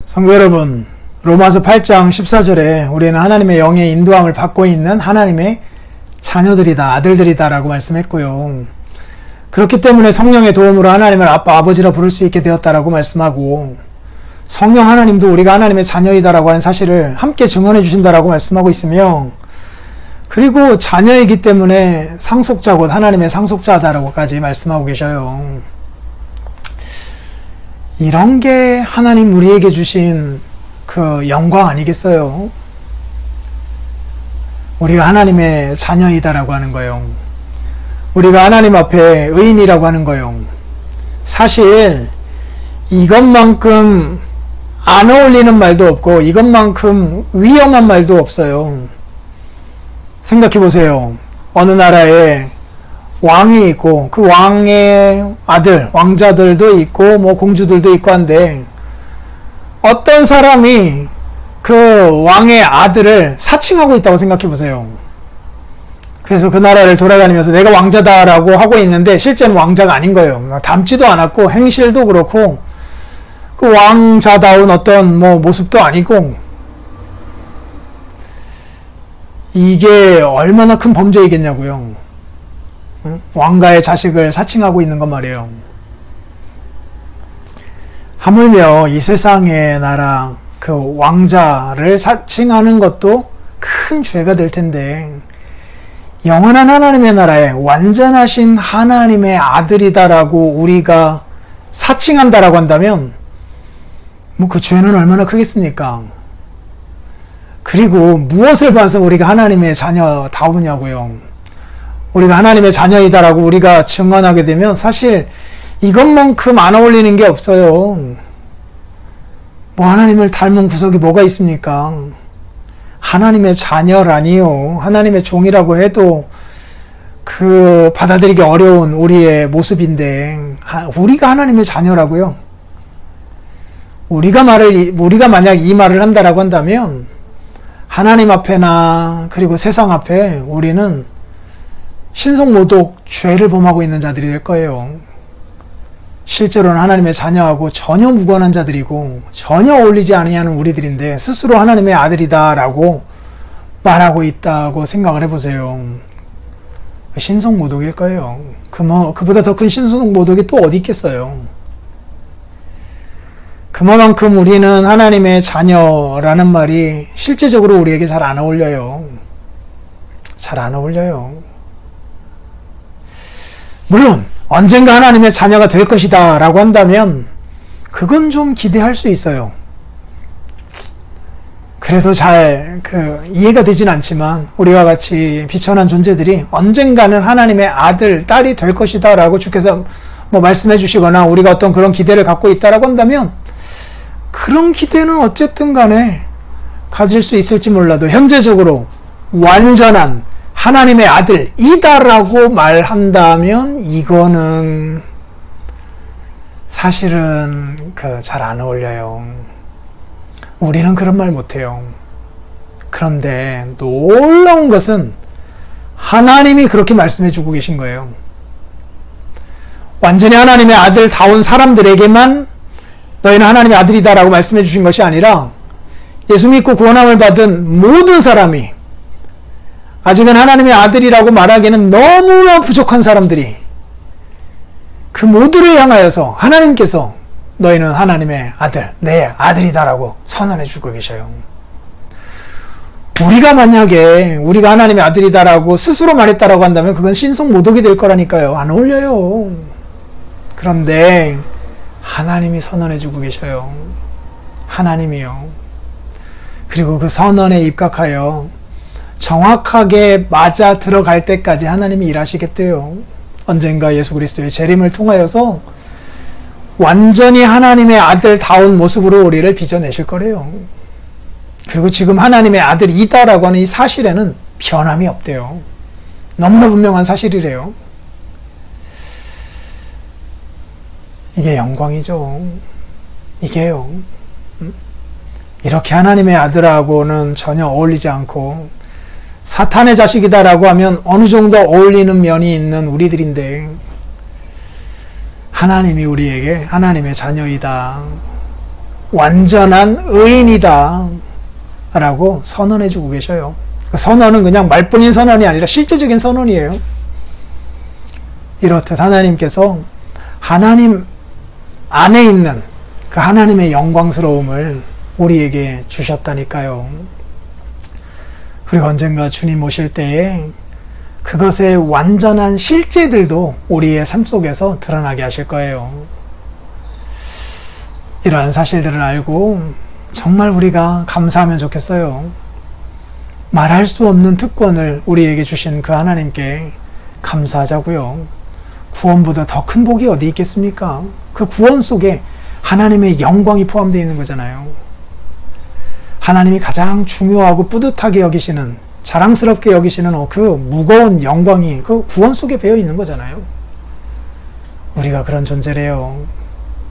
성도 여러분, 로마서 8장 14절에 우리는 하나님의 영의 인도함을 받고 있는 하나님의 자녀들이다, 아들들이다 라고 말씀했고요. 그렇기 때문에 성령의 도움으로 하나님을 아빠, 아버지라 부를 수 있게 되었다라고 말씀하고, 성령 하나님도 우리가 하나님의 자녀이다라고 하는 사실을 함께 증언해 주신다라고 말씀하고 있으며, 그리고 자녀이기 때문에 상속자 곧 하나님의 상속자다라고까지 말씀하고 계셔요. 이런 게 하나님 우리에게 주신 그 영광 아니겠어요? 우리가 하나님의 자녀이다라고 하는 거예요. 우리가 하나님 앞에 의인이라고 하는 거예요. 사실 이것만큼 안 어울리는 말도 없고 이것만큼 위험한 말도 없어요. 생각해 보세요. 어느 나라에 왕이 있고 그 왕의 아들, 왕자들도 있고 뭐 공주들도 있고 한데, 어떤 사람이 그 왕의 아들을 사칭하고 있다고 생각해 보세요. 그래서 그 나라를 돌아다니면서 내가 왕자다라고 하고 있는데 실제는 왕자가 아닌 거예요. 닮지도 않았고 행실도 그렇고 그 왕자다운 어떤 뭐 모습도 아니고, 이게 얼마나 큰 범죄이겠냐고요. 왕가의 자식을 사칭하고 있는 것 말이에요. 하물며 이 세상의 나라 그 왕자를 사칭하는 것도 큰 죄가 될 텐데, 영원한 하나님의 나라에 완전하신 하나님의 아들이다라고 우리가 사칭한다라고 한다면 뭐 그 죄는 얼마나 크겠습니까? 그리고 무엇을 봐서 우리가 하나님의 자녀다우냐고요. 우리가 하나님의 자녀이다라고 우리가 증언하게 되면 사실 이것만큼 안 어울리는 게 없어요. 뭐 하나님을 닮은 구석이 뭐가 있습니까? 하나님의 자녀라니요. 하나님의 종이라고 해도 그 받아들이기 어려운 우리의 모습인데, 우리가 하나님의 자녀라고요. 우리가 만약 이 말을 한다라고 한다면 하나님 앞에나 그리고 세상 앞에 우리는 신성모독 죄를 범하고 있는 자들이 될 거예요. 실제로는 하나님의 자녀하고 전혀 무관한 자들이고 전혀 어울리지 아니하는 우리들인데 스스로 하나님의 아들이다라고 말하고 있다고 생각을 해보세요. 신성모독일 거예요. 그보다 더 큰 신성모독이 또 어디 있겠어요. 그만큼 우리는 하나님의 자녀라는 말이 실제적으로 우리에게 잘 안 어울려요. 잘 안 어울려요. 물론 언젠가 하나님의 자녀가 될 것이다 라고 한다면 그건 좀 기대할 수 있어요. 그래도 잘 이해가 되진 않지만 우리와 같이 비천한 존재들이 언젠가는 하나님의 아들, 딸이 될 것이다 라고 주께서 뭐 말씀해 주시거나 우리가 어떤 그런 기대를 갖고 있다라고 한다면, 그런 기대는 어쨌든 간에 가질 수 있을지 몰라도 현재적으로 완전한 하나님의 아들이다라고 말한다면 이거는 사실은 잘 안 어울려요. 우리는 그런 말 못해요. 그런데 놀라운 것은 하나님이 그렇게 말씀해 주고 계신 거예요. 완전히 하나님의 아들다운 사람들에게만 너희는 하나님의 아들이다라고 말씀해 주신 것이 아니라 예수 믿고 구원함을 받은 모든 사람이, 아직은 하나님의 아들이라고 말하기에는 너무나 부족한 사람들이, 그 모두를 향하여서 하나님께서 너희는 하나님의 아들, 내 아들이다라고 선언해 주고 계셔요. 우리가 만약에 우리가 하나님의 아들이다라고 스스로 말했다라고 한다면 그건 신성모독이 될 거라니까요. 안 어울려요. 그런데 하나님이 선언해 주고 계셔요. 하나님이요. 그리고 그 선언에 입각하여 정확하게 맞아 들어갈 때까지 하나님이 일하시겠대요. 언젠가 예수 그리스도의 재림을 통하여서 완전히 하나님의 아들다운 모습으로 우리를 빚어내실 거래요. 그리고 지금 하나님의 아들이다라고 하는 이 사실에는 변함이 없대요. 너무나 분명한 사실이래요. 이게 영광이죠. 이게요. 이렇게 하나님의 아들하고는 전혀 어울리지 않고 사탄의 자식이다라고 하면 어느 정도 어울리는 면이 있는 우리들인데, 하나님이 우리에게 하나님의 자녀이다, 완전한 의인이다 라고 선언해 주고 계셔요. 그 선언은 그냥 말뿐인 선언이 아니라 실제적인 선언이에요. 이렇듯 하나님께서 하나님 안에 있는 그 하나님의 영광스러움을 우리에게 주셨다니까요. 그리고 언젠가 주님 오실 때에 그것의 완전한 실제들도 우리의 삶 속에서 드러나게 하실 거예요. 이러한 사실들을 알고 정말 우리가 감사하면 좋겠어요. 말할 수 없는 특권을 우리에게 주신 그 하나님께 감사하자고요. 구원보다 더 큰 복이 어디 있겠습니까? 그 구원 속에 하나님의 영광이 포함되어 있는 거잖아요. 하나님이 가장 중요하고 뿌듯하게 여기시는, 자랑스럽게 여기시는 그 무거운 영광이 그 구원 속에 배어 있는 거잖아요. 우리가 그런 존재래요.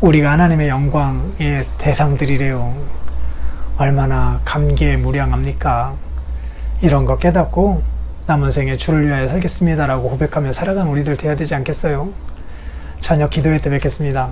우리가 하나님의 영광의 대상들이래요. 얼마나 감개무량합니까? 이런 거 깨닫고 남은 생에 주를 위하여 살겠습니다 라고 고백하며 살아가는 우리들 되어야 되지 않겠어요? 저녁 기도회 때 뵙겠습니다.